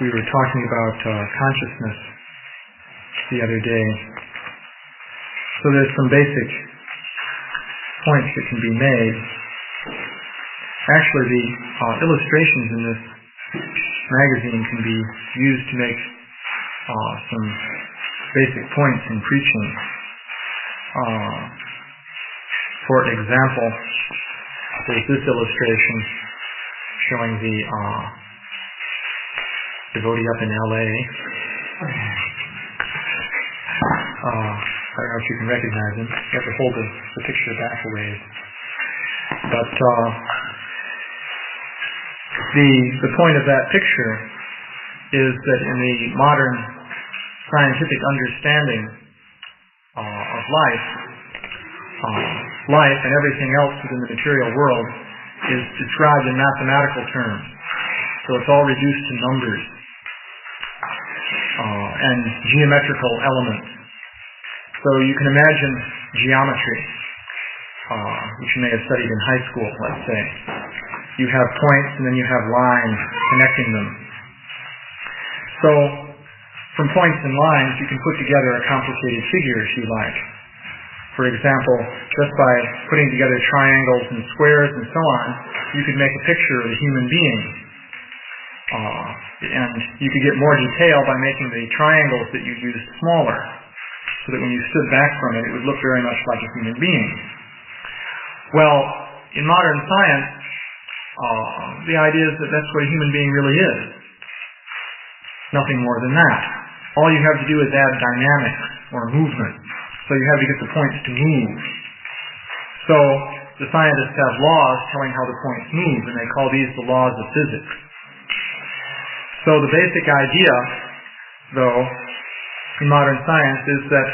we were talking about consciousness the other day. So there's some basic points that can be made. Actually, the illustrations in this magazine can be used to make some basic points in preaching. For example, there's this illustration showing the devotee up in L.A. I don't know if you can recognize him. You have to hold the picture back a ways. But the point of that picture is that in the modern scientific understanding of life and everything else within the material world is described in mathematical terms. So it's all reduced to numbers and geometrical elements. So you can imagine geometry, which you may have studied in high school, let's say. You have points and then you have lines connecting them. So from points and lines you can put together a complicated figure if you like. For example, just by putting together triangles and squares and so on, you could make a picture of a human being. And you could get more detail by making the triangles that you used smaller, so that when you stood back from it, it would look very much like a human being. Well, in modern science, the idea is that that's what a human being really is. Nothing more than that. All you have to do is add dynamics or movement. So you have to get the points to move. So the scientists have laws telling how the points move, and they call these the laws of physics. So the basic idea, though, in modern science is that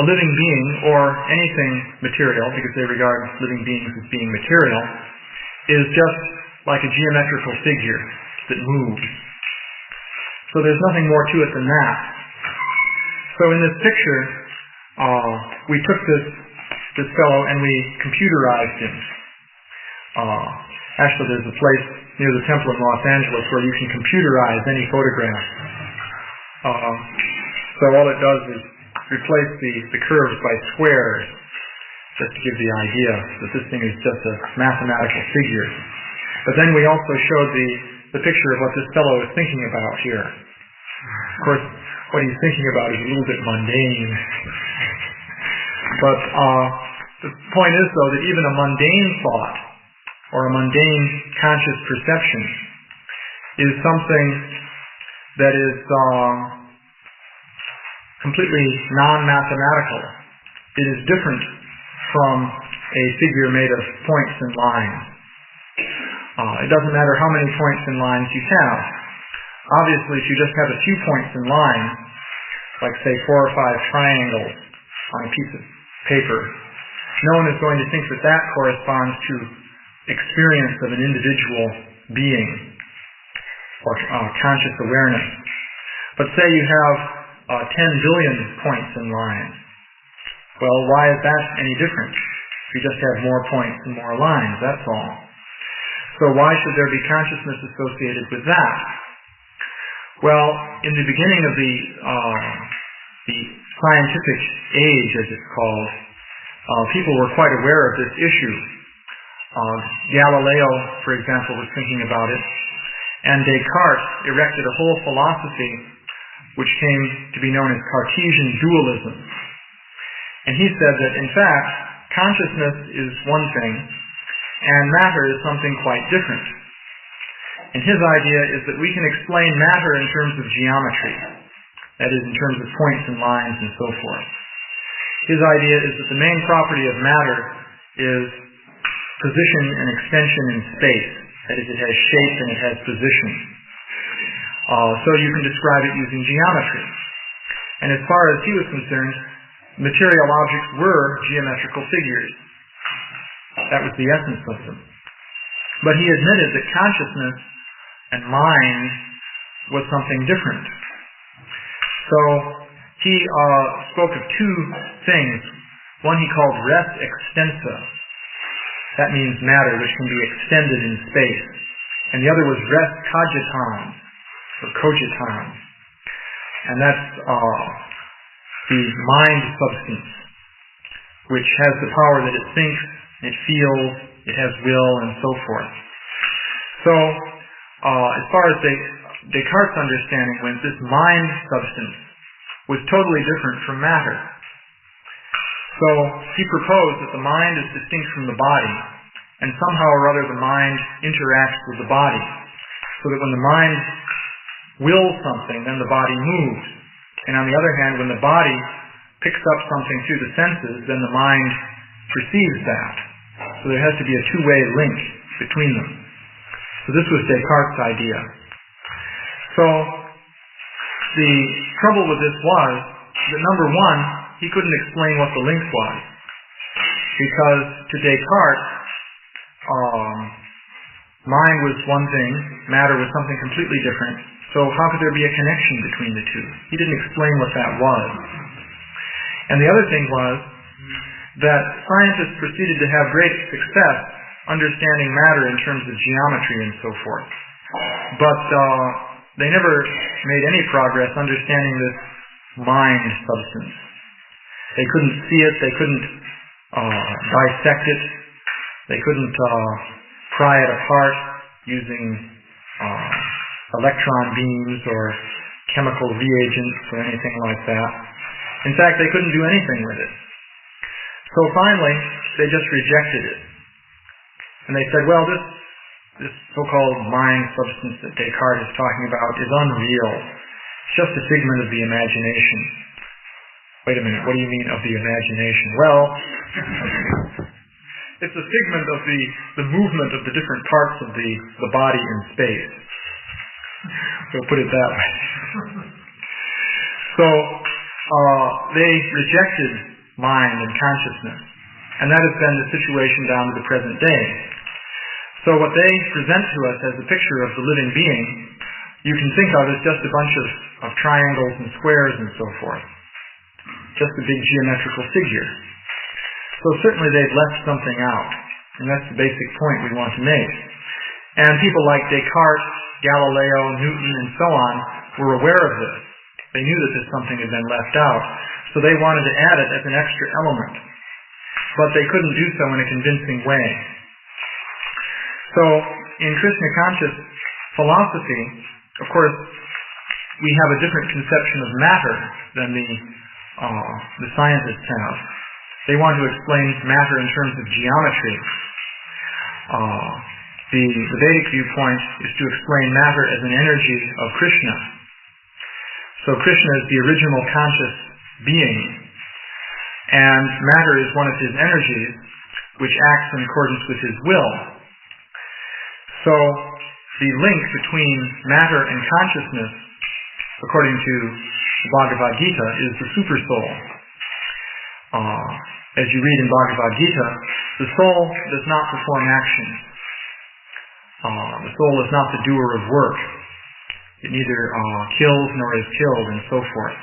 a living being, or anything material, because they regard living beings as being material, is just like a geometrical figure that moves. So there's nothing more to it than that. So in this picture, we took this fellow and we computerized him. Actually, there's a place near the temple in Los Angeles where you can computerize any photograph. So all it does is replace the curves by squares, just to give the idea that this thing is just a mathematical figure. But then we also showed the picture of what this fellow is thinking about here. Of course, what he's thinking about is a little bit mundane. But the point is, though, that even a mundane thought or a mundane conscious perception is something that is completely non-mathematical. It is different from a figure made of points and lines. It doesn't matter how many points and lines you have. Obviously, if you just have a few points and lines, like say 4 or 5 triangles on a piece of paper, no one is going to think that that corresponds to experience of an individual being or conscious awareness. But say you have 10 billion points and lines. Well, why is that any different? You just have more points and more lines, that's all. So why should there be consciousness associated with that? Well, in the beginning of the scientific age, as it's called, people were quite aware of this issue. Galileo, for example, was thinking about it, and Descartes erected a whole philosophy which came to be known as Cartesian dualism. And he said that, in fact, consciousness is one thing, and matter is something quite different. And his idea is that we can explain matter in terms of geometry, that is, in terms of points and lines and so forth. His idea is that the main property of matter is position and extension in space, that is, it has shape and it has position. So you can describe it using geometry. And as far as he was concerned, material objects were geometrical figures. That was the essence of them. But he admitted that consciousness and mind was something different. So he spoke of 2 things. One he called res extensa. That means matter which can be extended in space. and the other was res cogitans, or cogitans. And that's the mind substance, which has the power that it thinks, it feels, it has will, and so forth. So, as far as Descartes' understanding went, this mind substance was totally different from matter. So, he proposed that the mind is distinct from the body, and somehow or other the mind interacts with the body, so that when the mind wills something, then the body moves. And on the other hand, when the body picks up something through the senses, then the mind perceives that. So there has to be a two-way link between them. So this was Descartes' idea. So the trouble with this was that, number one, he couldn't explain what the link was. Because to Descartes, mind was one thing, matter was something completely different. So how could there be a connection between the two? He didn't explain what that was. And the other thing was that scientists proceeded to have great success understanding matter in terms of geometry and so forth. But they never made any progress understanding this mind substance. They couldn't see it, they couldn't dissect it, they couldn't pry it apart using electron beams or chemical reagents or anything like that. In fact, they couldn't do anything with it. So finally, they just rejected it. And they said, well, this so-called mind substance that Descartes is talking about is unreal. It's just a figment of the imagination. Wait a minute, what do you mean of the imagination? Well, it's a figment of the movement of the different parts of the body in space. We'll put it that way. So, they rejected mind and consciousness. And that has been the situation down to the present day. So what they present to us as a picture of the living being, you can think of as just a bunch of triangles and squares and so forth. Just a big geometrical figure. So certainly they've left something out. And that's the basic point we want to make. And people like Descartes, Galileo, Newton, and so on were aware of this. They knew that something had been left out. So they wanted to add it as an extra element. But they couldn't do so in a convincing way. So, in Krishna conscious philosophy, of course, we have a different conception of matter than the scientists have. They want to explain matter in terms of geometry. The Vedic viewpoint is to explain matter as an energy of Krishna. So Krishna is the original conscious being, and matter is one of his energies, which acts in accordance with his will. So the link between matter and consciousness, according to the Bhagavad Gita, is the supersoul. As you read in Bhagavad Gita, the soul does not perform actions. The soul is not the doer of work. It neither kills nor is killed, and so forth.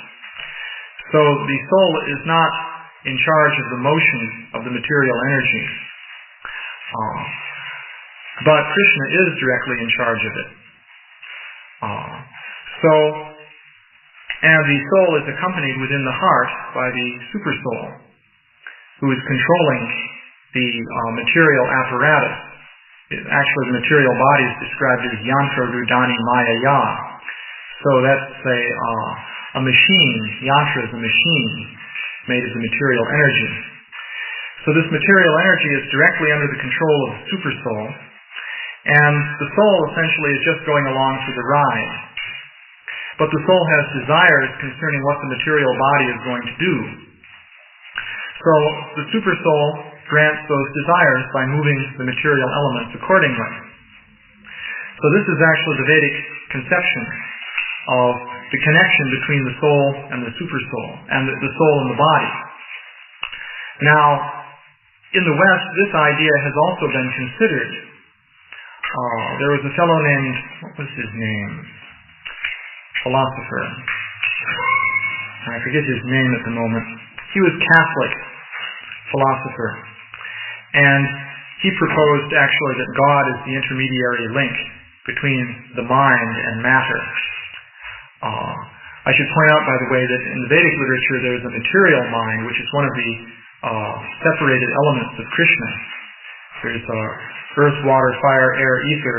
So the soul is not in charge of the motion of the material energy. But Krishna is directly in charge of it. And the soul is accompanied within the heart by the supersoul, who is controlling the material apparatus. Actually, the material body is described as yantra rudani maya ya. So that's a machine. Yantra is a machine made of the material energy. So this material energy is directly under the control of the supersoul, and the soul essentially is just going along for the ride. But the soul has desires concerning what the material body is going to do. So the supersoul grants those desires by moving the material elements accordingly. So this is actually the Vedic conception of the connection between the soul and the supersoul, and the soul and the body. Now, in the West, this idea has also been considered. There was a fellow named, what was his name? Philosopher. I forget his name at the moment. He was Catholic philosopher. And he proposed actually that God is the intermediary link between the mind and matter. I should point out, by the way, that in the Vedic literature there's a material mind, which is one of the separated elements of Krishna. There's earth, water, fire, air, ether,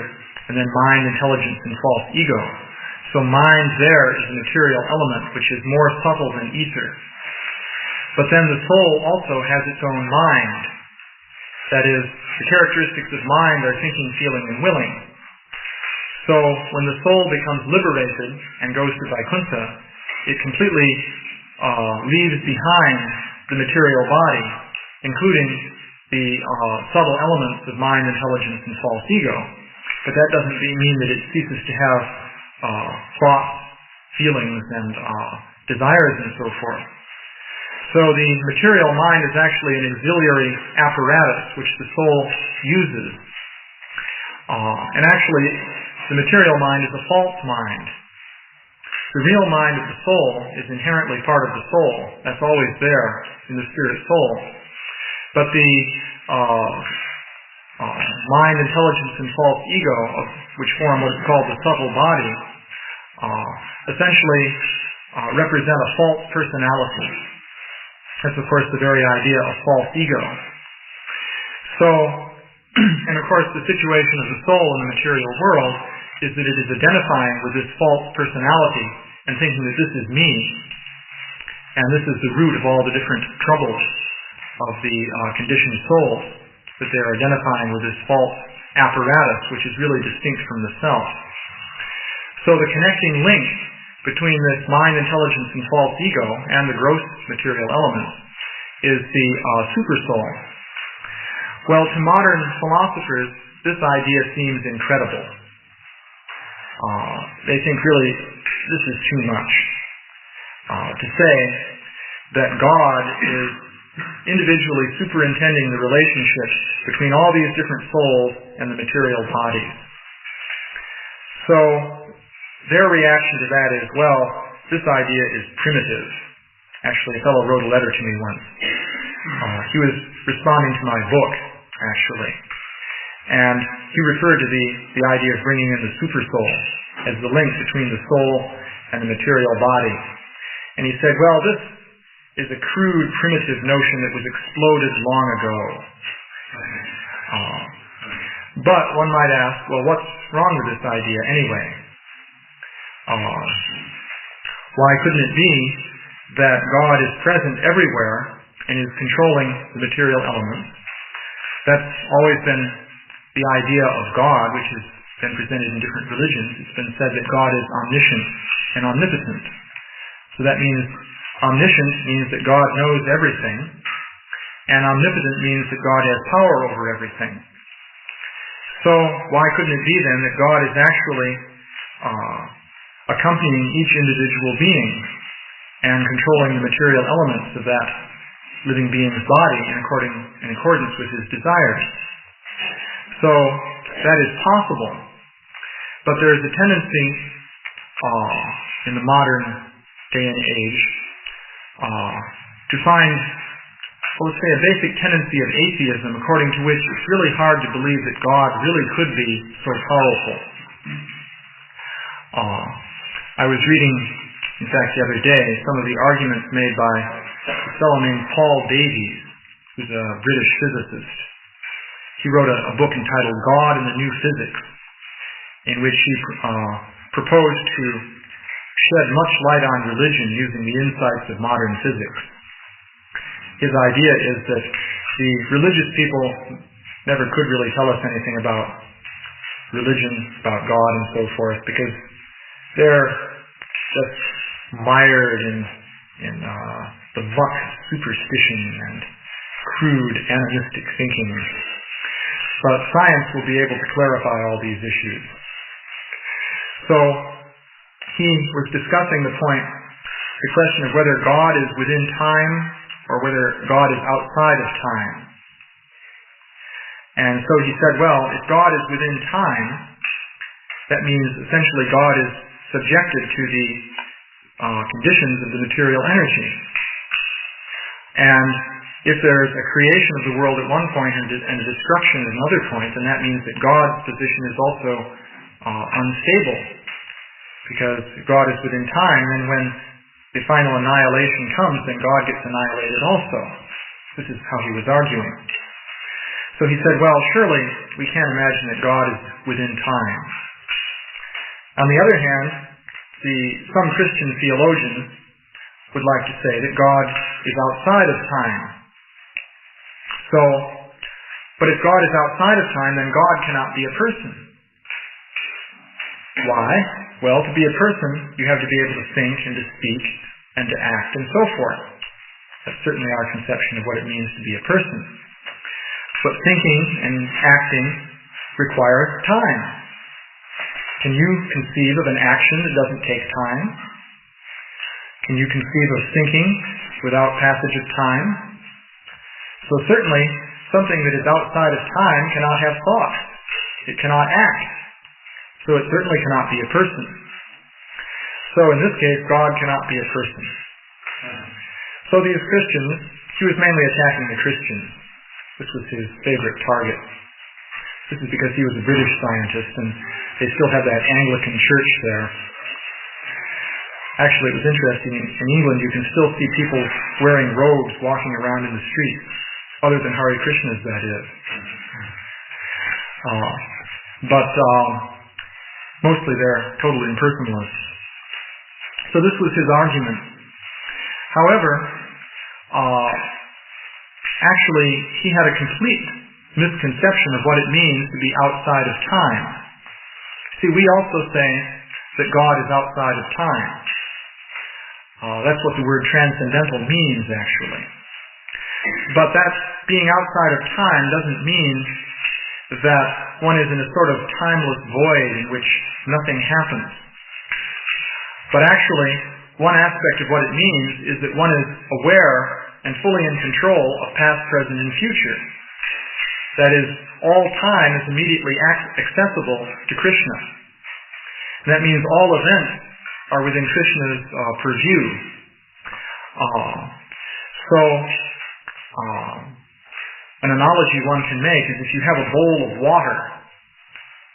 and then mind, intelligence, and false ego. So mind there is a material element which is more subtle than ether. But then the soul also has its own mind. That is, the characteristics of mind are thinking, feeling, and willing. So when the soul becomes liberated and goes to Vaikuntha, it completely leaves behind the material body, including the subtle elements of mind, intelligence, and false ego. But that doesn't mean that it ceases to have thoughts, feelings, and desires, and so forth. So the material mind is actually an auxiliary apparatus which the soul uses. And actually, the material mind is a false mind. The real mind of the soul is inherently part of the soul. That's always there in the spirit soul. But the mind, intelligence, and false ego, which form what is called the subtle body, essentially represent a false personality. That's, of course, the very idea of false ego. So, and of course, the situation of the soul in the material world is that it is identifying with this false personality and thinking that this is me. And this is the root of all the different troubles of the conditioned soul, that they're identifying with this false apparatus, which is really distinct from the self. So the connecting link between this mind, intelligence, and false ego and the gross material elements is the supersoul. Well, to modern philosophers, this idea seems incredible. They think really this is too much. To say that God is individually superintending the relationship between all these different souls and the material bodies. So their reaction to that is, well, this idea is primitive. Actually, a fellow wrote a letter to me once. He was responding to my book, actually. And he referred to the idea of bringing in the supersoul as the link between the soul and the material body. And he said, well, this is a crude, primitive notion that was exploded long ago. But one might ask, well, what's wrong with this idea anyway? Why couldn't it be that God is present everywhere and is controlling the material elements? That's always been the idea of God, which has been presented in different religions. It's been said that God is omniscient and omnipotent. So that means omniscient means that God knows everything, and omnipotent means that God has power over everything. So why couldn't it be then that God is actually accompanying each individual being and controlling the material elements of that living being's body in accordance with his desires? So that is possible. But there is a tendency in the modern day and age to find, well, let's say, a basic tendency of atheism, according to which it's really hard to believe that God really could be so powerful. I was reading, in fact, the other day, some of the arguments made by a fellow named Paul Davies, who's a British physicist. He wrote a book entitled God and the New Physics, in which he proposed to shed much light on religion using the insights of modern physics. His idea is that the religious people never could really tell us anything about religion, about God and so forth, because they're just mired in the muck of superstition and crude animistic thinking. But science will be able to clarify all these issues. So he was discussing the question of whether God is within time or whether God is outside of time. And so he said, well, if God is within time, that means essentially God is subjected to the conditions of the material energy. And if there's a creation of the world at one point and a destruction at another point, then that means that God's position is also unstable, because God is within time, and when the final annihilation comes, then God gets annihilated also. This is how he was arguing. So he said, well, surely we can't imagine that God is within time. On the other hand, some Christian theologians would like to say that God is outside of time. But if God is outside of time, then God cannot be a person. Why? Well, to be a person, you have to be able to think and to speak and to act and so forth. That's certainly our conception of what it means to be a person. But thinking and acting requires time. Can you conceive of an action that doesn't take time? Can you conceive of thinking without passage of time? So certainly, something that is outside of time cannot have thought. It cannot act. So it certainly cannot be a person. So in this case, God cannot be a person. So these Christians, he was mainly attacking the Christians. This was his favorite target. This is because he was a British scientist, and they still have that Anglican church there. Actually, it was interesting. In England, you can still see people wearing robes walking around in the streets, other than Hare Krishnas, that is. But mostly they're totally impersonalists. So this was his argument. However, actually, he had a complete misconception of what it means to be outside of time. See, we also say that God is outside of time. That's what the word transcendental means, actually. But that being outside of time doesn't mean that one is in a sort of timeless void in which nothing happens. But actually, one aspect of what it means is that one is aware and fully in control of past, present, and future. That is, all time is immediately accessible to Krishna. And that means all events are within Krishna's purview. An analogy one can make is if you have a bowl of water,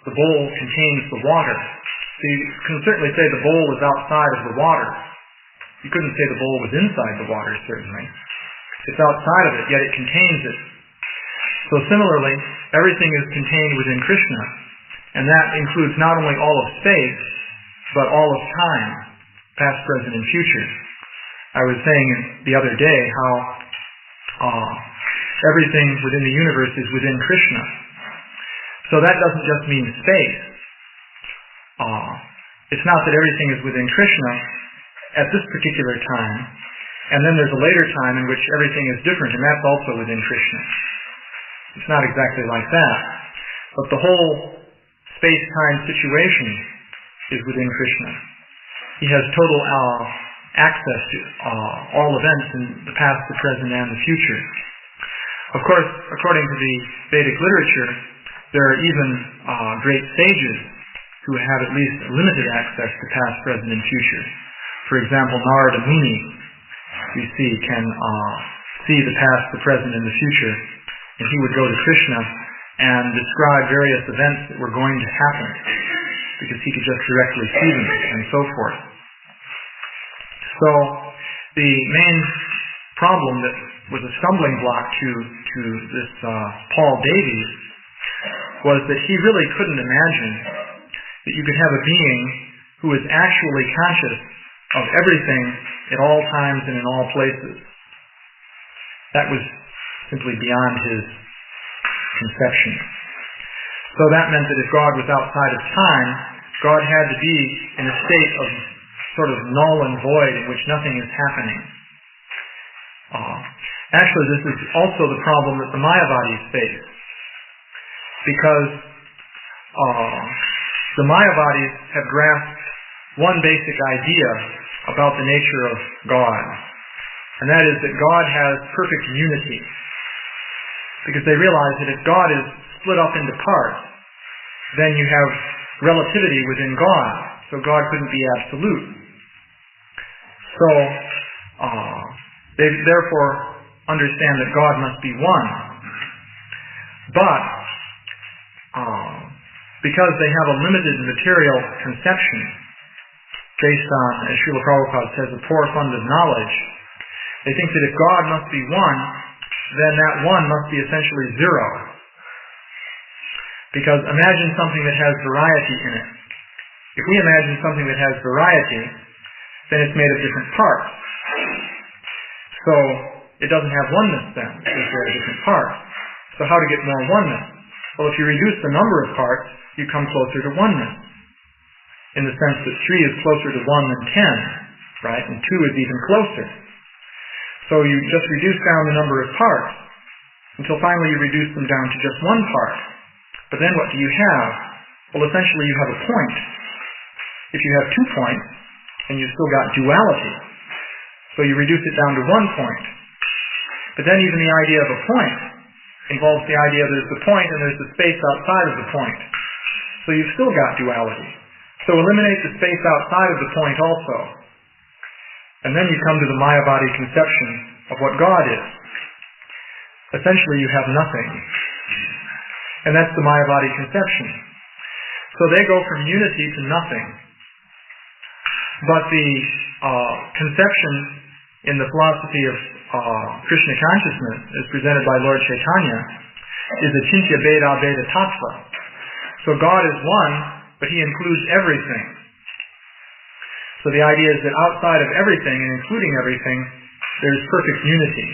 the bowl contains the water. So you can certainly say the bowl is outside of the water. You couldn't say the bowl was inside the water, certainly. It's outside of it, yet it contains it. So similarly, everything is contained within Krishna, and that includes not only all of space, but all of time, past, present, and future. I was saying the other day how everything within the universe is within Krishna. So that doesn't just mean space. It's not that everything is within Krishna at this particular time, and then there's a later time in which everything is different, and that's also within Krishna. It's not exactly like that. But the whole space-time situation is within Krishna. He has total access to all events in the past, the present, and the future. Of course, according to the Vedic literature, there are even great sages who have at least limited access to past, present, and future. For example, Narada Muni, we see, can see the past, the present, and the future. And he would go to Krishna and describe various events that were going to happen, because he could just directly see them, and so forth. So, the main problem that was a stumbling block to this Paul Davies was that he really couldn't imagine that you could have a being who is actually conscious of everything at all times and in all places. That was simply beyond his conception. So that meant that if God was outside of time, God had to be in a state of sort of null and void in which nothing is happening. Actually, this is also the problem that the Mayavadis face, because the Mayavadis have grasped one basic idea about the nature of God, and that is that God has perfect unity, because they realize that if God is split up into parts, then you have relativity within God, so God couldn't be absolute. So they therefore understand that God must be one. But because they have a limited material conception based on, as Srila Prabhupada says, a poor fund of knowledge. They think that if God must be one, then that one must be essentially zero. Because imagine something that has variety in it. If we imagine something that has variety, then it's made of different parts. So it doesn't have oneness then, because there are different parts. So how to get more oneness? Well, if you reduce the number of parts, you come closer to oneness. In the sense that 3 is closer to 1 than 10, right? And 2 is even closer. So you just reduce down the number of parts until finally you reduce them down to just one part. But then what do you have? Well, essentially you have a point. If you have 2 points, then you've still got duality. So you reduce it down to 1 point. But then even the idea of a point involves the idea there's the point and there's the space outside of the point. So you've still got duality. So eliminate the space outside of the point also. And then you come to the Mayavadi conception of what God is. Essentially you have nothing. And that's the Mayavadi conception. So they go from unity to nothing. But the conception in the philosophy of Krishna consciousness, as presented by Lord Chaitanya, is Achintya Bheda Bheda Tattva. So God is one, but He includes everything. So the idea is that outside of everything, and including everything, there's perfect unity.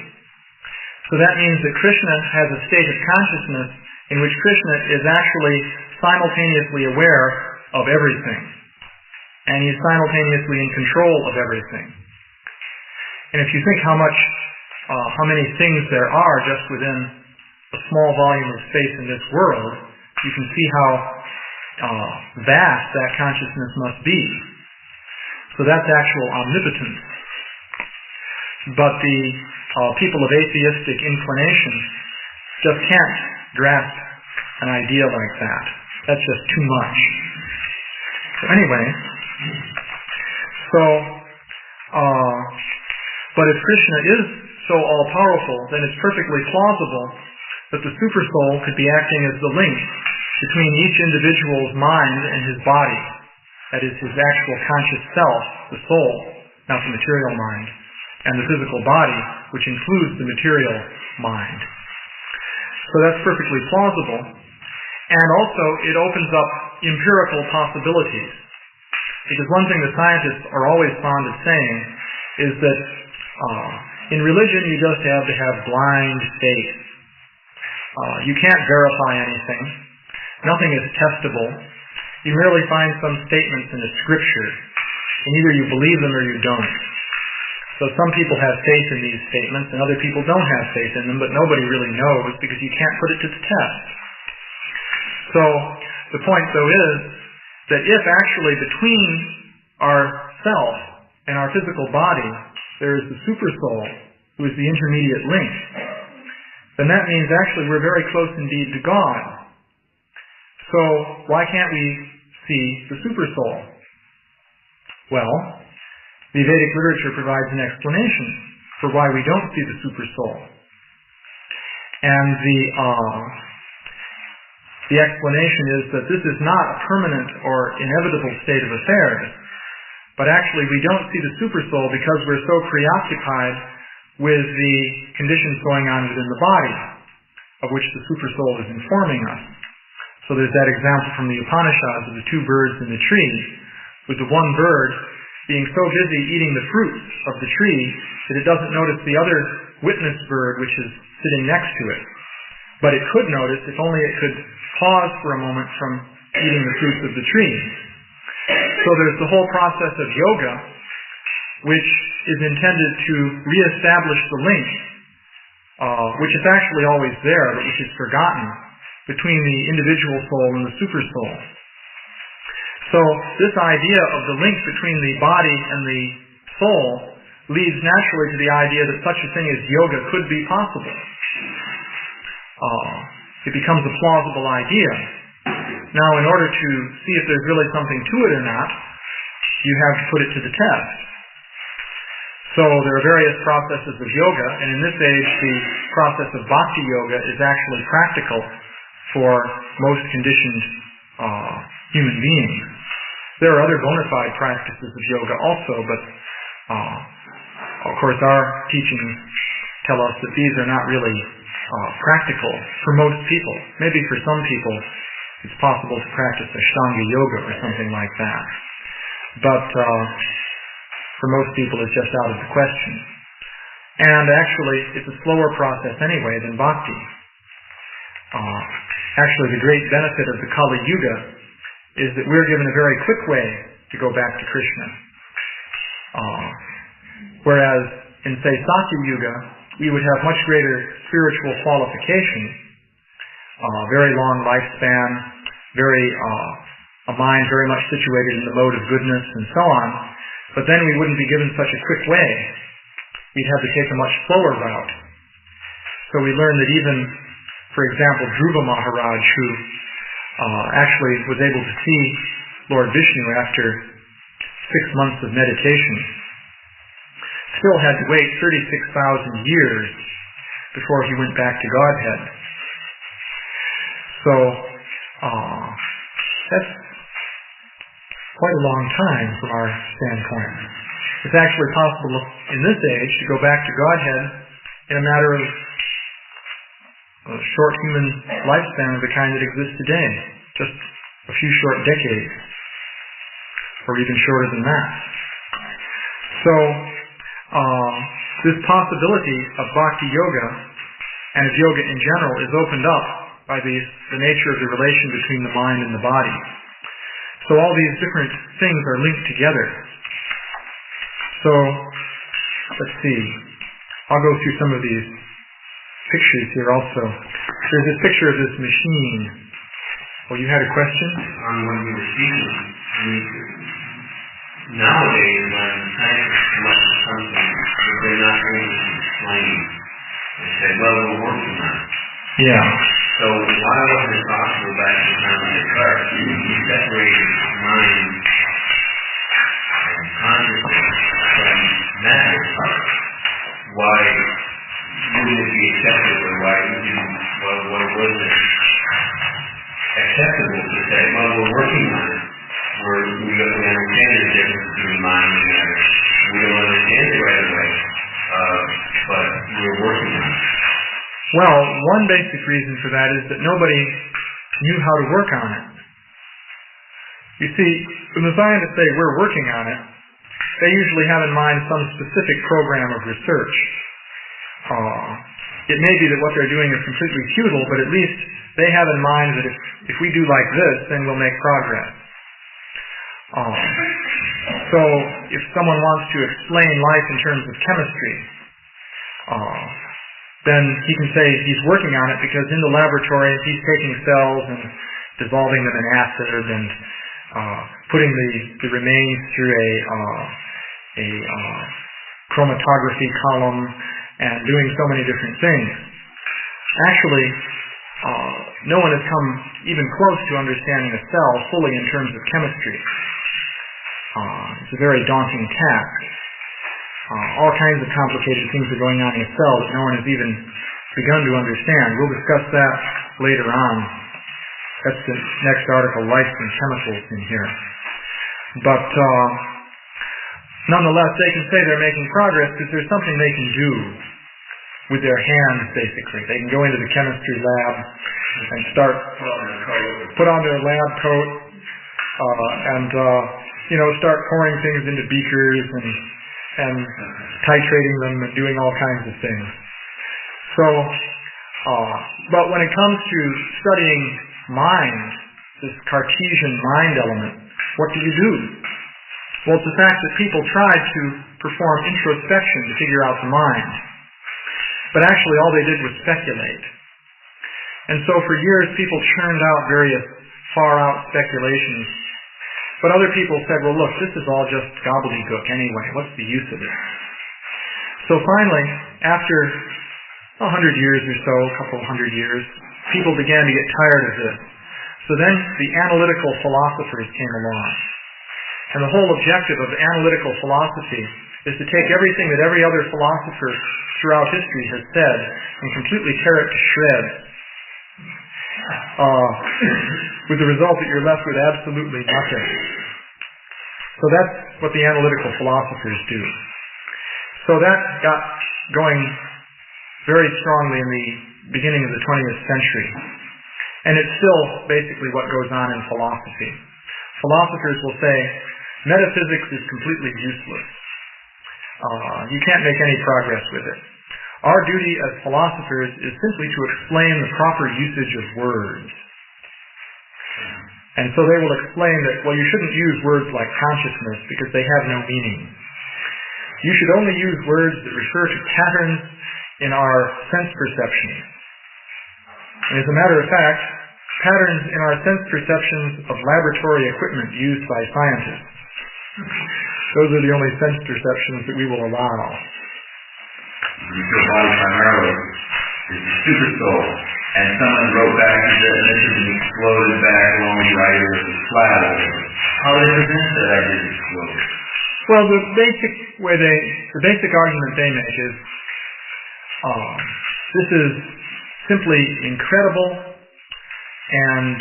So that means that Krishna has a state of consciousness in which Krishna is actually simultaneously aware of everything. And He's simultaneously in control of everything. And if you think how many things there are just within a small volume of space in this world, you can see how vast that consciousness must be. So that's actual omnipotence. But the people of atheistic inclination just can't grasp an idea like that. That's just too much. So anyway, but if Krishna is so all-powerful, then it's perfectly plausible that the Supersoul could be acting as the link between each individual's mind and his body. That is, his actual conscious self, the soul, not the material mind, and the physical body, which includes the material mind. So that's perfectly plausible. And also, it opens up empirical possibilities. Because one thing the scientists are always fond of saying is that in religion you just have to have blind faith. You can't verify anything. Nothing is testable. You merely find some statements in a scripture, and either you believe them or you don't. So some people have faith in these statements, and other people don't have faith in them, but nobody really knows because you can't put it to the test. So the point, though, is that if actually between our self and our physical body there is the Supersoul, who is the intermediate link, then that means actually we're very close indeed to God. So why can't we see the Supersoul? Well, the Vedic literature provides an explanation for why we don't see the Supersoul. And the explanation is that this is not a permanent or inevitable state of affairs, but actually we don't see the Supersoul because we're so preoccupied with the conditions going on within the body, of which the Supersoul is informing us. So there's that example from the Upanishads of the 2 birds in the tree, with the one bird being so busy eating the fruits of the tree that it doesn't notice the other witness bird which is sitting next to it. But it could notice if only it could pause for a moment from eating the fruits of the tree. So there's the whole process of yoga, which is intended to reestablish the link, which is actually always there, but which is forgotten, between the individual soul and the Supersoul. So this idea of the link between the body and the soul leads naturally to the idea that such a thing as yoga could be possible. It becomes a plausible idea. Now, in order to see if there's really something to it or not, you have to put it to the test. So there are various processes of yoga, and in this age the process of bhakti yoga is actually practical for most conditioned human beings. There are other bona fide practices of yoga also, but of course our teachings tell us that these are not really practical for most people. Maybe for some people it's possible to practice Ashtanga yoga or something like that. But for most people it's just out of the question. And actually it's a slower process anyway than bhakti. Actually the great benefit of the Kali Yuga is that we're given a very quick way to go back to Krishna. Whereas in, say, Satya Yuga, we would have much greater spiritual qualification, very long lifespan, a mind very much situated in the mode of goodness and so on, but then we wouldn't be given such a quick way. We'd have to take a much slower route. So we learn that even, for example, Dhruva Maharaj, who actually was able to see Lord Vishnu after 6 months of meditation, still had to wait 36,000 years before he went back to Godhead. So that's quite a long time from our standpoint. It's actually possible in this age to go back to Godhead in a matter of a short human lifespan of the kind that exists today. Just a few short decades, or even shorter than that. So, this possibility of bhakti yoga and of yoga in general is opened up by the nature of the relation between the mind and the body. So all these different things are linked together. So, let's see. I'll go through some of these pictures here also. There's this picture of this machine. Oh, you had a question? When you were speaking, nowadays when scientists come up with something that they're not going to explain, they say, well, we're working on it. Yeah. So why wasn't it possible back in the time of Descartes to separate mind and consciousness from matter? Why wouldn't it be accepted, or why wasn't it acceptable to say, well, we're working on it. We understand the difference between mind and matter. We don't understand it right away, but we're working on it. Well, one basic reason for that is that nobody knew how to work on it. You see, when the scientists say we're working on it, they usually have in mind some specific program of research. It may be that what they're doing is completely futile, but at least they have in mind that if we do like this, then we'll make progress. So if someone wants to explain life in terms of chemistry, then he can say he's working on it because in the laboratory he's taking cells and dissolving them in acid and putting the remains through a chromatography column and doing so many different things. Actually, no one has come even close to understanding a cell fully in terms of chemistry. It's a very daunting task. All kinds of complicated things are going on in a cell that no one has even begun to understand. We'll discuss that later on. That's the next article, Life and Chemicals, in here. But nonetheless, they can say they're making progress because there's something they can do with their hands, basically. They can go into the chemistry lab and start, put on their lab coat, and start pouring things into beakers and titrating them and doing all kinds of things. So, but when it comes to studying mind, this Cartesian mind element, what do you do? Well, it's the fact that people tried to perform introspection to figure out the mind. But actually all they did was speculate. And so for years people churned out various far-out speculations. But other people said, well, look, this is all just gobbledygook anyway. What's the use of it? So finally, after 100 years or so, a couple hundred years, people began to get tired of this. So then the analytical philosophers came along. And the whole objective of analytical philosophy is to take everything that every other philosopher throughout history has said and completely tear it to shreds. with the result that you're left with absolutely nothing. So that's what the analytical philosophers do. So that got going very strongly in the beginning of the 20th century. And it's still basically what goes on in philosophy. Philosophers will say, metaphysics is completely useless. You can't make any progress with it. Our duty as philosophers is simply to explain the proper usage of words. And so they will explain that, well, you shouldn't use words like consciousness because they have no meaning. You should only use words that refer to patterns in our sense perceptions. And as a matter of fact, patterns in our sense perceptions of laboratory equipment used by scientists. Those are the only sense perceptions that we will allow. Your body primarily is the super soul, and someone wrote back and said, and this has exploded back along with your idea of the flat. How do they present that I didn't explode? Well, the basic argument they make is this is simply incredible and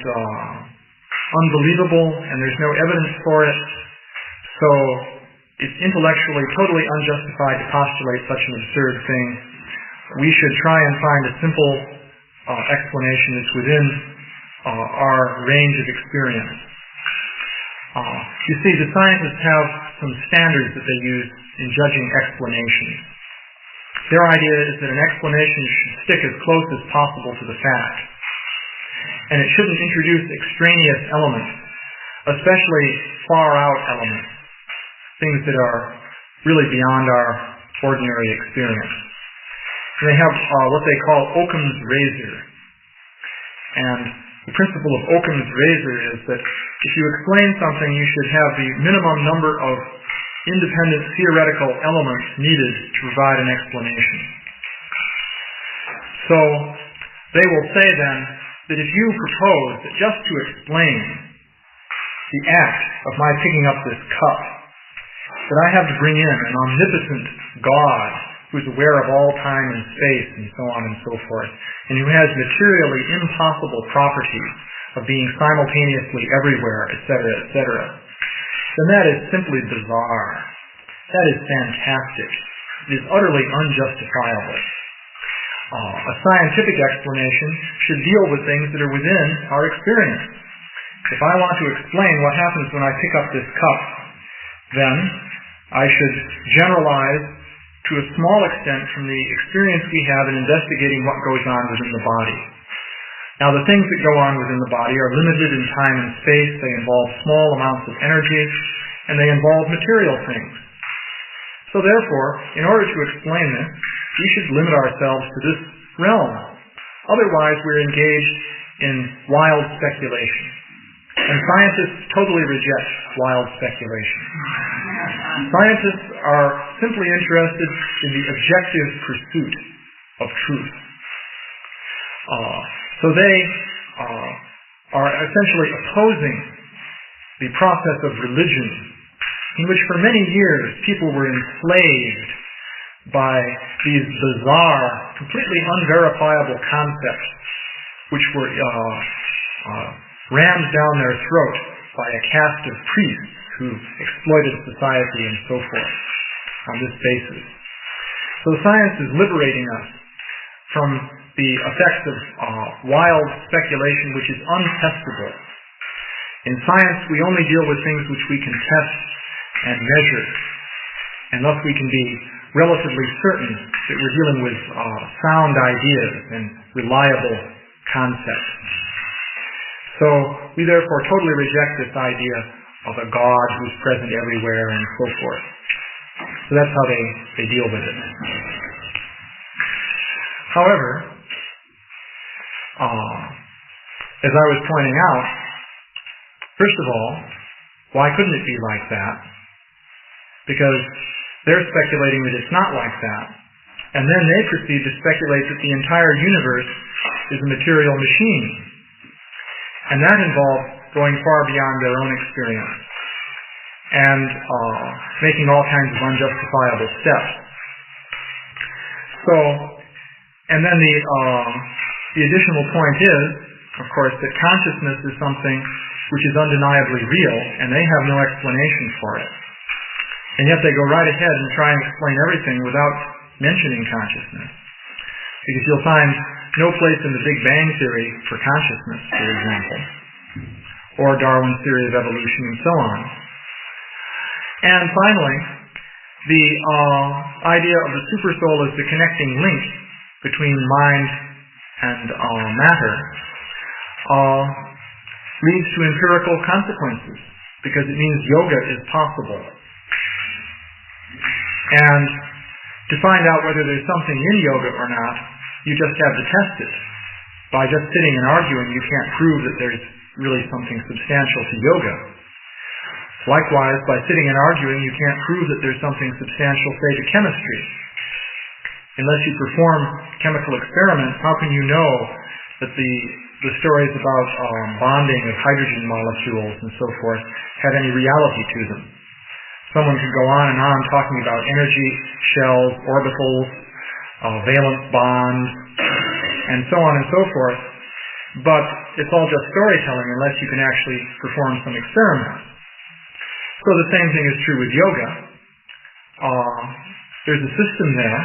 unbelievable, and there's no evidence for it. So it's intellectually totally unjustified to postulate such an absurd thing. We should try and find a simple explanation that's within our range of experience. You see, the scientists have some standards that they use in judging explanations. Their idea is that an explanation should stick as close as possible to the fact. And it shouldn't introduce extraneous elements, especially far-out elements, things that are really beyond our ordinary experience. And they have what they call Occam's razor. And the principle of Occam's razor is that if you explain something, you should have the minimum number of independent theoretical elements needed to provide an explanation. So they will say then that if you propose that just to explain the act of my picking up this cup, that I have to bring in an omnipotent God who's aware of all time and space and so on and so forth, and who has materially impossible properties of being simultaneously everywhere, etc., then that is simply bizarre. That is fantastic. It is utterly unjustifiable. A scientific explanation should deal with things that are within our experience. If I want to explain what happens when I pick up this cup, then I should generalize to a small extent from the experience we have in investigating what goes on within the body. Now, the things that go on within the body are limited in time and space. They involve small amounts of energy, and they involve material things. So therefore, in order to explain this, we should limit ourselves to this realm. Otherwise, we're engaged in wild speculation. And scientists totally reject wild speculation. Scientists are simply interested in the objective pursuit of truth. So they are essentially opposing the process of religion, in which for many years people were enslaved by these bizarre, completely unverifiable concepts, which were rammed down their throat by a caste of priests who exploited society and so forth on this basis. So science is liberating us from the effects of wild speculation which is untestable. In science, we only deal with things which we can test and measure, and thus we can be relatively certain that we're dealing with sound ideas and reliable concepts. So we therefore totally reject this idea of a God who's present everywhere and so forth. So that's how they deal with it. However, as I was pointing out, first of all, why couldn't it be like that? Because they're speculating that it's not like that. And then they proceed to speculate that the entire universe is a material machine. And that involves going far beyond their own experience and making all kinds of unjustifiable steps. So, and then the additional point is of course, that consciousness is something which is undeniably real, and they have no explanation for it. And yet they go right ahead and try and explain everything without mentioning consciousness. Because you'll find no place in the Big Bang Theory for consciousness, for example, or Darwin's theory of evolution, and so on. And finally, the idea of the supersoul as the connecting link between mind and matter leads to empirical consequences, because it means yoga is possible. And to find out whether there's something in yoga or not, you just have to test it. By just sitting and arguing, you can't prove that there's really something substantial to yoga. Likewise, by sitting and arguing, you can't prove that there's something substantial, say, to chemistry. Unless you perform chemical experiments, how can you know that the stories about bonding of hydrogen molecules and so forth have any reality to them? Someone could go on and on talking about energy shells, orbitals, valence bonds, and so on and so forth, but it's all just storytelling unless you can actually perform some experiments. So the same thing is true with yoga. There's a system there,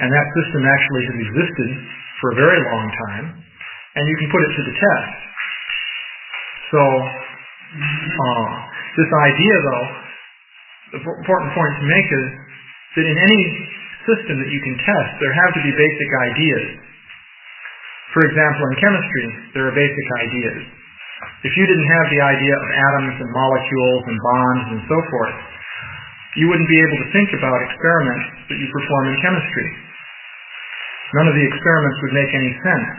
and that system actually has existed for a very long time, and you can put it to the test. So this idea, though, the important point to make is that in any system that you can test, there have to be basic ideas. For example, in chemistry, there are basic ideas. If you didn't have the idea of atoms and molecules and bonds and so forth, you wouldn't be able to think about experiments that you perform in chemistry. None of the experiments would make any sense.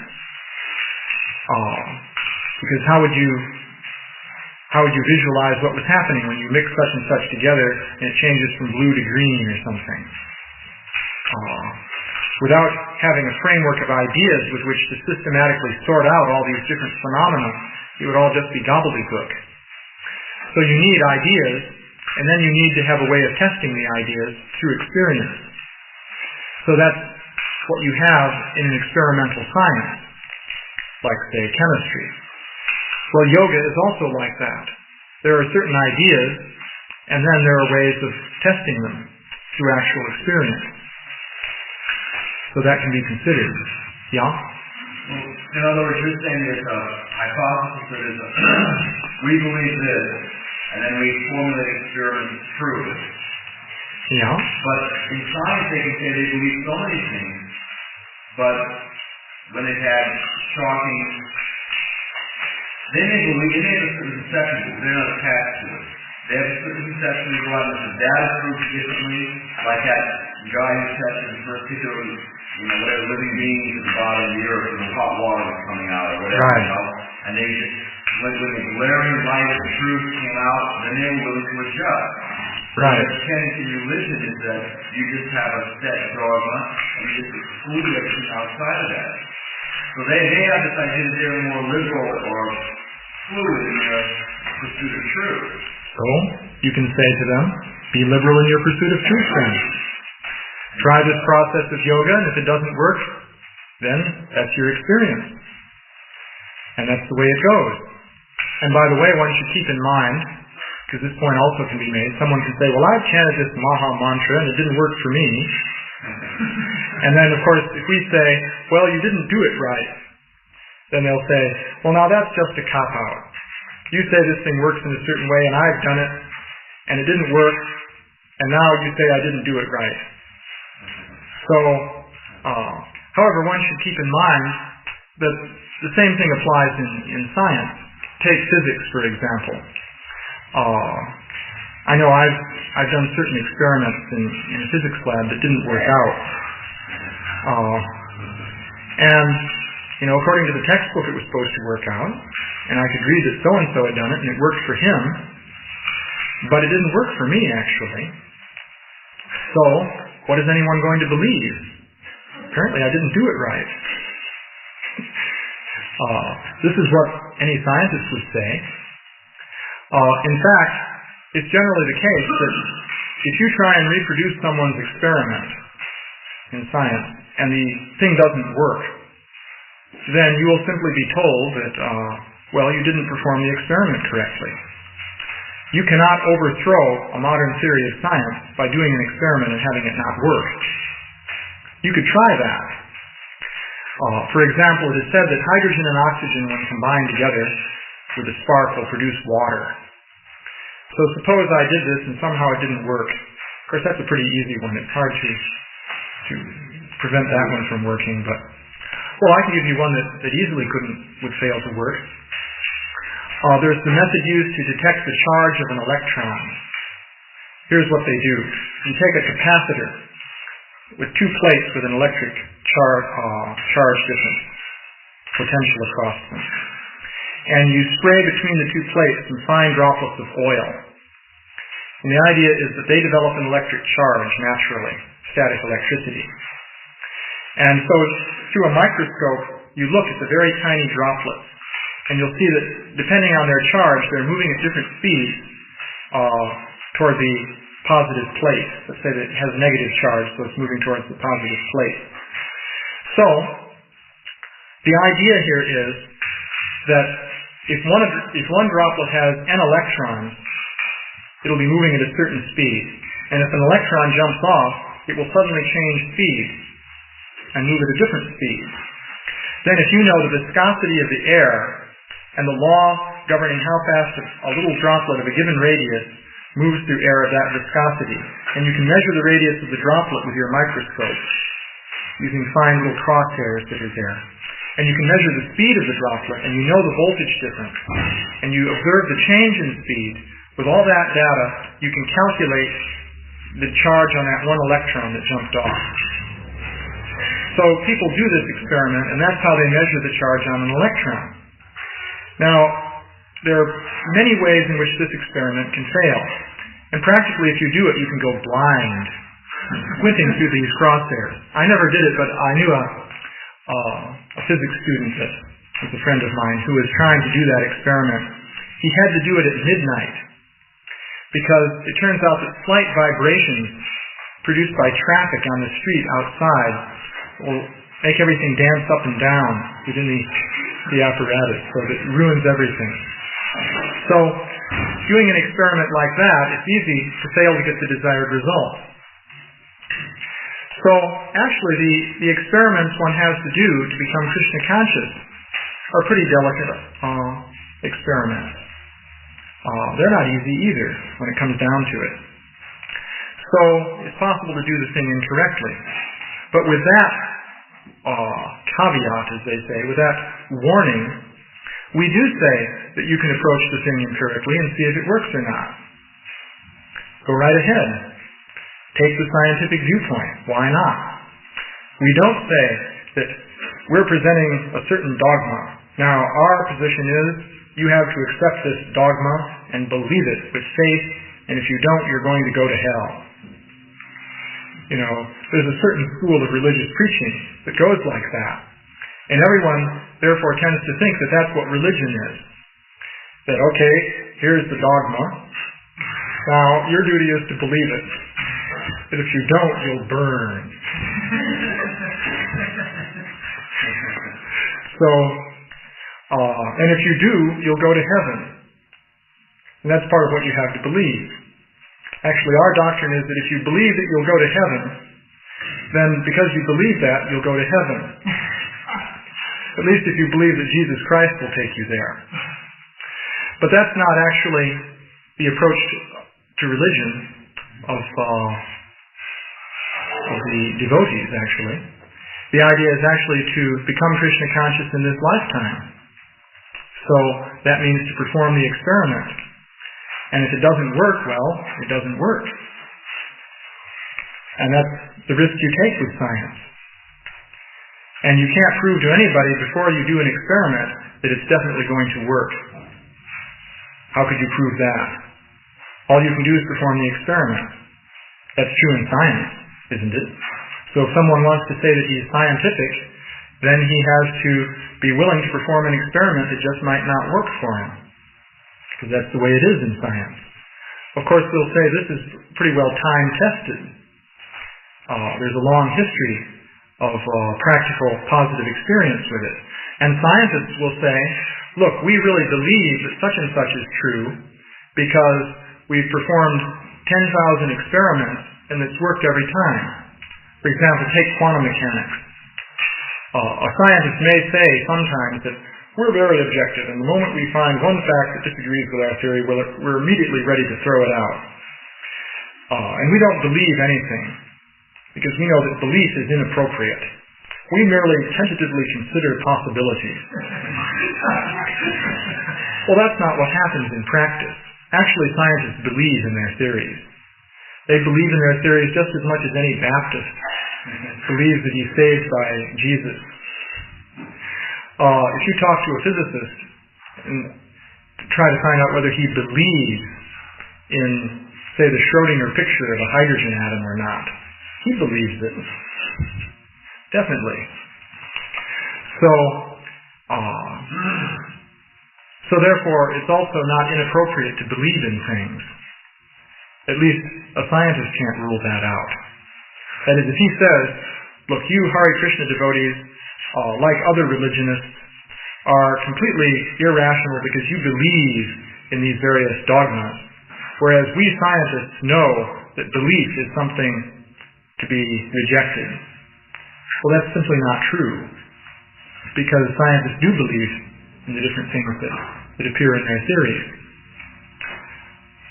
Because how would you visualize what was happening when you mix such and such together and it changes from blue to green or something? Without having a framework of ideas with which to systematically sort out all these different phenomena, it would all just be gobbledygook. So you need ideas, and then you need to have a way of testing the ideas through experience. So that's what you have in an experimental science, like, say, chemistry. Well, yoga is also like that. There are certain ideas, and then there are ways of testing them through actual experience. So that can be considered. Yeah? Well, in other words, you're saying there's a hypothesis that is we believe this, and then we formulate experiments to prove it. Yeah? But in science, they can say they believe so many things, but when they've had shocking, they may have a certain conception, but they're not attached to it. They have a certain conception, they go out and the data proves differently, like that guy who tested the first particular, whatever living beings at the bottom of the earth, and the hot water was coming out or whatever, right. And they just, when the glaring light of the truth came out, then they were willing to adjust. Right. The tendency in religion is that you just have a set dogma, and you just exclude everything outside of that. So they have this idea that they're more liberal or fluid in their pursuit of truth. So you can say to them, be liberal in your pursuit of truth then. Try this process of yoga, and if it doesn't work, then that's your experience. And that's the way it goes. And by the way, one should keep in mind, because this point also can be made, someone can say, well, I've chanted this Maha Mantra and it didn't work for me. And then, of course, if we say, well, you didn't do it right, then they'll say, well, now that's just a cop-out. You say this thing works in a certain way and I've done it, and it didn't work, and now you say I didn't do it right. So, however, one should keep in mind that the same thing applies in science. Take physics, for example. I know I've done certain experiments in a physics lab that didn't work out. And, according to the textbook it was supposed to work out, and I could read that so-and-so had done it, and it worked for him, but it didn't work for me, actually. So, what is anyone going to believe? Apparently I didn't do it right. This is what any scientist would say. In fact, it's generally the case that if you try and reproduce someone's experiment in science and the thing doesn't work, then you will simply be told that, well, you didn't perform the experiment correctly. You cannot overthrow a modern theory of science by doing an experiment and having it not work. You could try that. For example, it is said that hydrogen and oxygen, when combined together with a spark, will produce water. So suppose I did this and somehow it didn't work. Of course, that's a pretty easy one. It's hard to prevent that one from working, but well, I can give you one that easily would fail to work. There's the method used to detect the charge of an electron. Here's what they do. You take a capacitor with two plates with an electric charge difference, potential across them. And you spray between the two plates some fine droplets of oil. And the idea is that they develop an electric charge naturally, static electricity. And so through a microscope, you look at the very tiny droplets, and you'll see that depending on their charge, they're moving at different speeds toward the positive plate. Let's say that it has a negative charge, so it's moving towards the positive plate. So the idea here is that if one droplet has n electrons, it'll be moving at a certain speed. And if an electron jumps off, it will suddenly change speed and move at a different speed. Then if you know the viscosity of the air and the law governing how fast a little droplet of a given radius moves through air of that viscosity, and you can measure the radius of the droplet with your microscope using fine little crosshairs that are there. And you can measure the speed of the droplet, and you know the voltage difference, and you observe the change in speed. With all that data, you can calculate the charge on that one electron that jumped off. So people do this experiment, and that's how they measure the charge on an electron. Now, there are many ways in which this experiment can fail. And practically, if you do it, you can go blind, squinting through these crosshairs. I never did it, but I knew a physics student that was a friend of mine who was trying to do that experiment. He had to do it at midnight because it turns out that slight vibrations produced by traffic on the street outside will make everything dance up and down within the apparatus, so that it ruins everything. So doing an experiment like that, it's easy to fail to get the desired result. So actually the experiments one has to do to become Krishna conscious are pretty delicate experiments. They're not easy either when it comes down to it. So it's possible to do the thing incorrectly. But with that caveat, as they say, with that warning, we do say that you can approach the thing empirically and see if it works or not. Go right ahead. Take the scientific viewpoint. Why not? We don't say that we're presenting a certain dogma. Now, our position is you have to accept this dogma and believe it with faith, and if you don't, you're going to go to hell. You know, there's a certain school of religious preaching that goes like that. And everyone, therefore, tends to think that that's what religion is. That, okay, here's the dogma. Now, your duty is to believe it. But if you don't, you'll burn. So, and if you do, you'll go to heaven. And that's part of what you have to believe. Actually, our doctrine is that if you believe that you'll go to heaven, then because you believe that, you'll go to heaven. At least if you believe that Jesus Christ will take you there. But that's not actually the approach to religion of the devotees, actually. The idea is actually to become Krishna conscious in this lifetime. So that means to perform the experiment. And if it doesn't work, well, it doesn't work. And that's the risk you take with science. And you can't prove to anybody before you do an experiment that it's definitely going to work. How could you prove that? All you can do is perform the experiment. That's true in science, isn't it? So if someone wants to say that he's scientific, then he has to be willing to perform an experiment that just might not work for him. Because that's the way it is in science. Of course, they'll say this is pretty well time-tested. There's a long history of practical, positive experience with it. And scientists will say, look, we really believe that such and such is true because we've performed 10,000 experiments and it's worked every time. For example, take quantum mechanics. A scientist may say sometimes that we're very objective, and the moment we find one fact that disagrees with our theory, we're immediately ready to throw it out. And we don't believe anything, because we know that belief is inappropriate. We merely tentatively consider possibilities. Well, that's not what happens in practice. Actually, scientists believe in their theories. They believe in their theories just as much as any Baptist believes that he's saved by Jesus. If you talk to a physicist and try to find out whether he believes in, say, the Schrödinger picture of a hydrogen atom or not, he believes it. Definitely. So therefore, it's also not inappropriate to believe in things. At least a scientist can't rule that out. That is, if he says, look, you Hare Krishna devotees, like other religionists, are completely irrational because you believe in these various dogmas, whereas we scientists know that belief is something to be rejected. Well, that's simply not true, because scientists do believe in the different things that appear in their theories.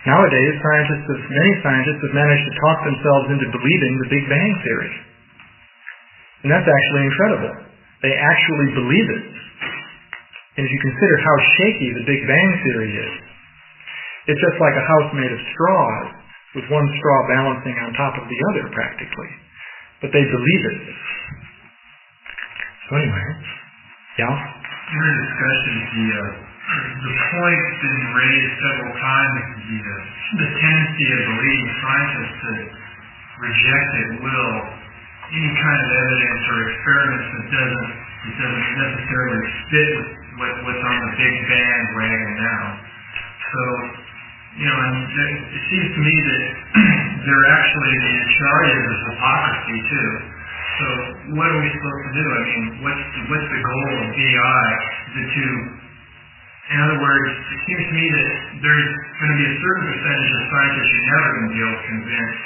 Nowadays, many scientists have managed to talk themselves into believing the Big Bang Theory. And that's actually incredible. They actually believe it. And if you consider how shaky the Big Bang Theory is, it's just like a house made of straws, with one straw balancing on top of the other, practically. But they believe it. So anyway, yeah? In your discussion, the point's been raised several times, the tendency of believing scientists to reject at will any kind of evidence or experiments that doesn't necessarily fit with what's on the Big Bang wagon now. So, and it seems to me that they're actually the acharyas of hypocrisy too. So what are we supposed to do? I mean, what's the goal of BI? In other words, it seems to me that there's going to be a certain percentage of scientists you're never going to be able to convince.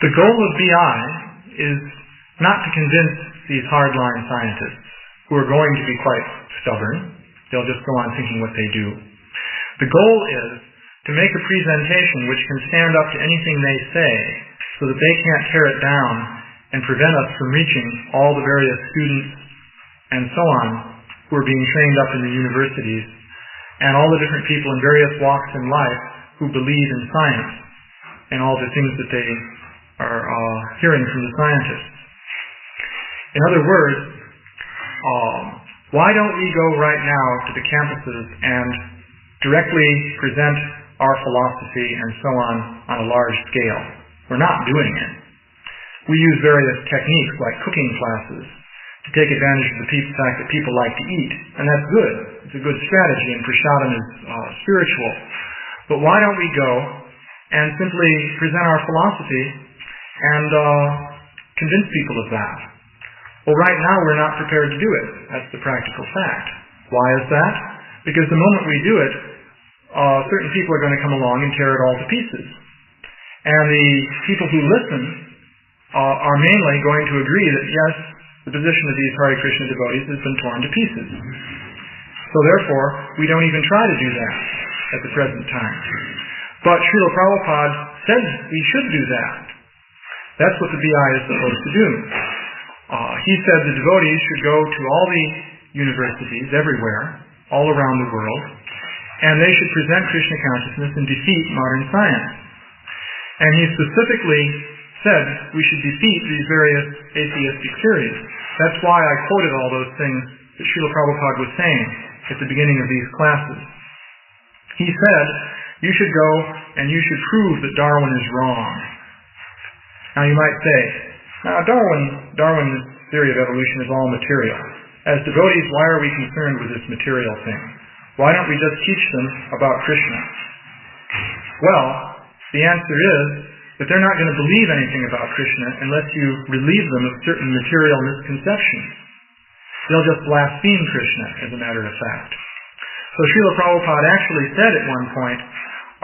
The goal of BI is not to convince these hardline scientists who are going to be quite stubborn. They'll just go on thinking what they do. The goal is to make a presentation which can stand up to anything they say so that they can't tear it down and prevent us from reaching all the various students and so on who are being trained up in the universities and all the different people in various walks in life who believe in science and all the things that they are hearing from the scientists. In other words, why don't we go right now to the campuses and directly present our philosophy and so on a large scale? We're not doing it. We use various techniques like cooking classes to take advantage of the fact that people like to eat, and that's good. It's a good strategy, and prasadam is spiritual. But why don't we go and simply present our philosophy and convince people of that? Well, right now we're not prepared to do it. That's the practical fact. Why is that? Because the moment we do it, certain people are going to come along and tear it all to pieces. And the people who listen are mainly going to agree that, yes, the position of these Hare Krishna devotees has been torn to pieces. So therefore, we don't even try to do that at the present time. But Srila Prabhupada said we should do that. That's what the BI is supposed to do. He said the devotees should go to all the universities everywhere, all around the world, and they should present Krishna consciousness and defeat modern science. And he specifically said we should defeat these various atheistic theories. That's why I quoted all those things that Srila Prabhupada was saying at the beginning of these classes. He said, you should go and you should prove that Darwin is wrong. Now you might say, now Darwin's theory of evolution is all material. As devotees, why are we concerned with this material thing? Why don't we just teach them about Krishna? Well, the answer is that they're not going to believe anything about Krishna unless you relieve them of certain material misconceptions. They'll just blaspheme Krishna, as a matter of fact. So Srila Prabhupada actually said at one point,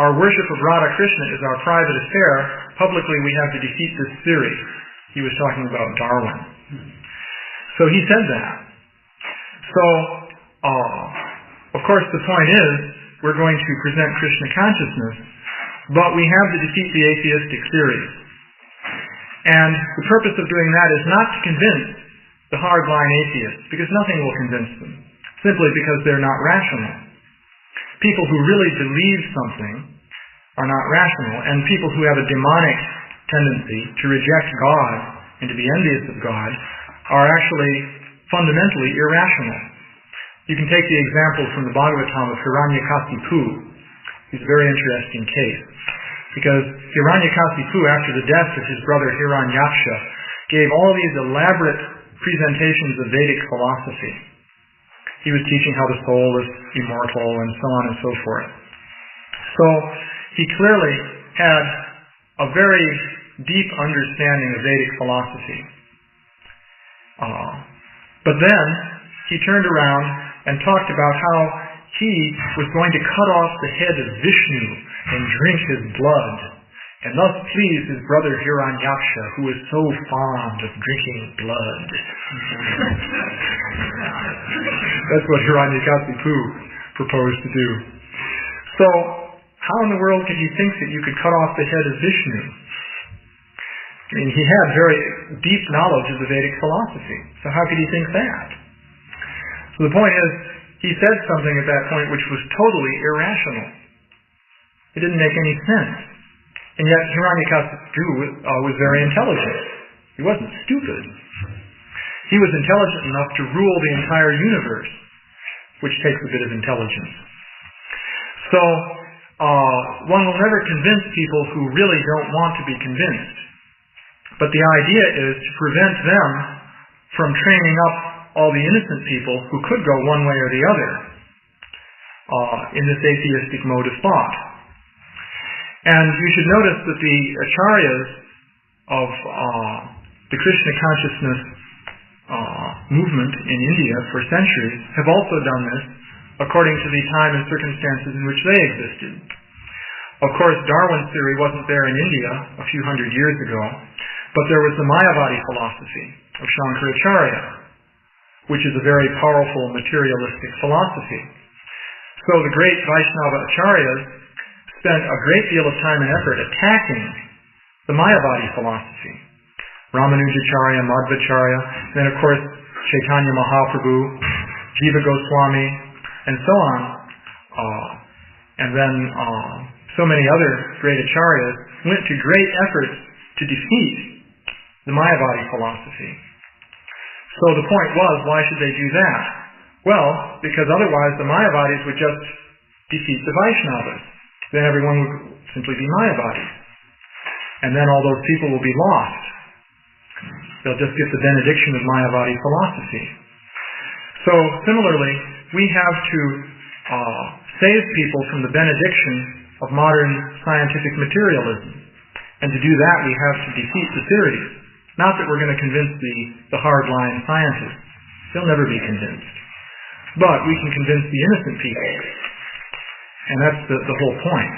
our worship of Radha Krishna is our private affair. Publicly we have to defeat this theory. He was talking about Darwin. So he said that. So, of course the point is, we're going to present Krishna consciousness, but we have to defeat the atheistic theories. And the purpose of doing that is not to convince the hardline atheists, because nothing will convince them, simply because they're not rational. People who really believe something are not rational, and people who have a demonic tendency to reject God and to be envious of God are actually fundamentally irrational. You can take the example from the Bhagavatam of Hiranyakasipu. He's a very interesting case, because Hiranyakasipu, after the death of his brother Hiranyaksha, gave all these elaborate presentations of Vedic philosophy. He was teaching how the soul is immortal and so on and so forth. So he clearly had a very deep understanding of Vedic philosophy. But then he turned around and talked about how he was going to cut off the head of Vishnu and drink his blood, and thus please his brother Hiranyaksha, who was so fond of drinking blood. That's what Hiranyakasipu proposed to do. So, how in the world could you think that you could cut off the head of Vishnu? I mean, he had very deep knowledge of the Vedic philosophy, so how could he think that? So the point is, he said something at that point which was totally irrational. It didn't make any sense. And yet Hiranyakasipu was very intelligent. He wasn't stupid. He was intelligent enough to rule the entire universe, which takes a bit of intelligence. So, one will never convince people who really don't want to be convinced. But the idea is to prevent them from training up all the innocent people who could go one way or the other in this atheistic mode of thought. And you should notice that the acharyas of the Krishna consciousness movement in India for centuries have also done this according to the time and circumstances in which they existed. Of course, Darwin's theory wasn't there in India a few hundred years ago, but there was the Mayavadi philosophy of Shankaracharya, which is a very powerful materialistic philosophy. So the great Vaishnava acharyas spent a great deal of time and effort attacking the Mayavadi philosophy. Ramanujacharya, Madhvacharya, then of course Chaitanya Mahaprabhu, Jiva Goswami, and so on. And then so many other great acharyas went to great efforts to defeat the Mayavadi philosophy. So the point was, why should they do that? Well, because otherwise the Mayavadis would just defeat the Vaishnavas. Then everyone would simply be Mayavadis. And then all those people will be lost. They'll just get the benediction of Mayavadi philosophy. So similarly, we have to save people from the benediction of modern scientific materialism. And to do that, we have to defeat the theories. Not that we're going to convince the hardline scientists. They'll never be convinced. But we can convince the innocent people. And that's the whole point.